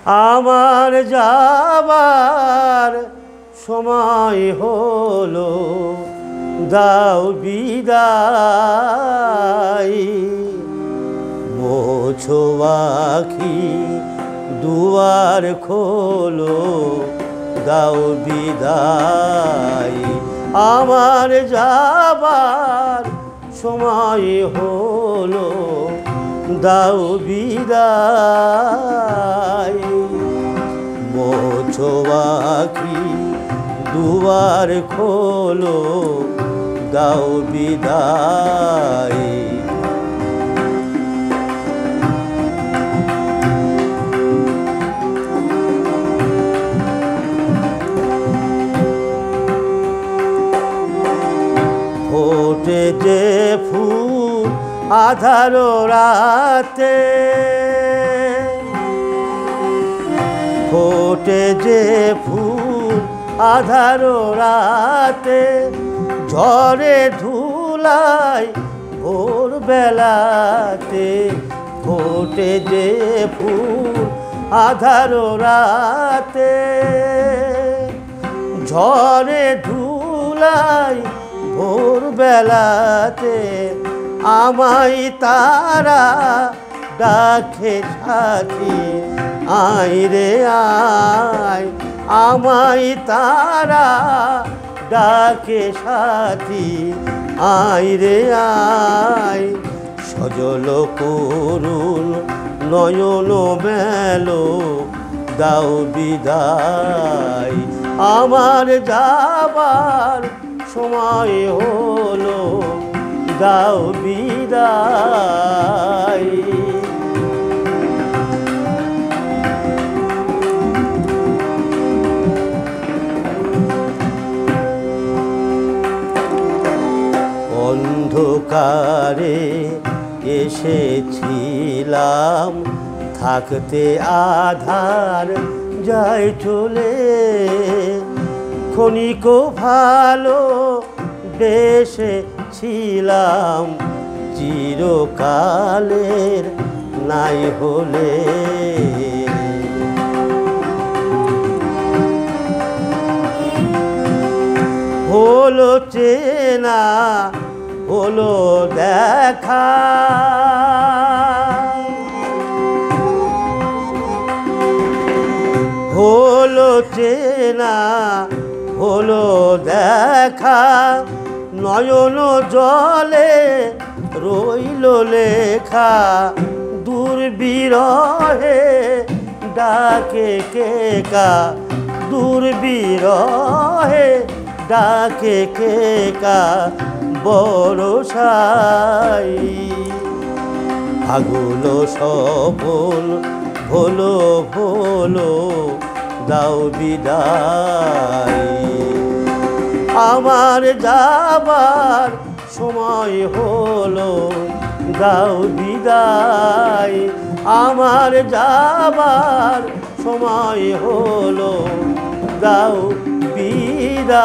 আমার যাবার সময় হলো, দাও বিদায়। মোছো আঁখি দুয়ার খোলো, দাও বিদায়। আমার যাবার সময় হলো, দাও বিদায়। মোছো আঁখি দুয়ার খোলো, দাও বিদায়। ফোটে যে ফুল আধার রাতে, ফোটে যে ফুল আধার রাতে, ঝড়ে ধুলায় ভোর বেলাতে। ফোটে যে ফুল আধার রাতে, ঝড়ে ধুলায় ভোর বেলাতে। আমায় তারা ডাকে সাথী, আয় রে আয়। আমায় তারা ডাকে সাথী, আয় রে আয়। সজল করুণ নয়ন মেলো, দাও বিদায়। আমার যাবার সময় হলো, দাও বিদায়। অন্ধকারে এসেছিলাম, থাকতে আধার যায় চলে। ক্ষণিক ভালো বেসেছিলাম, চিরকালের নাই হলে। হলো চেনা হলো দেখা, হলো চেনা হলো দেখা। নয়ন জলে রইল লেখা, দূর বিরহে ডাকে কে কা। দূর বিরহে ডাকে কে কা বরসাই। আগুলো সফল ভোলো ভোলো, দাও বিদায়। আমার যাবার সময় হলো, দাও বিদায়। আমার যাবার সময় হলো, দাও বিদায়।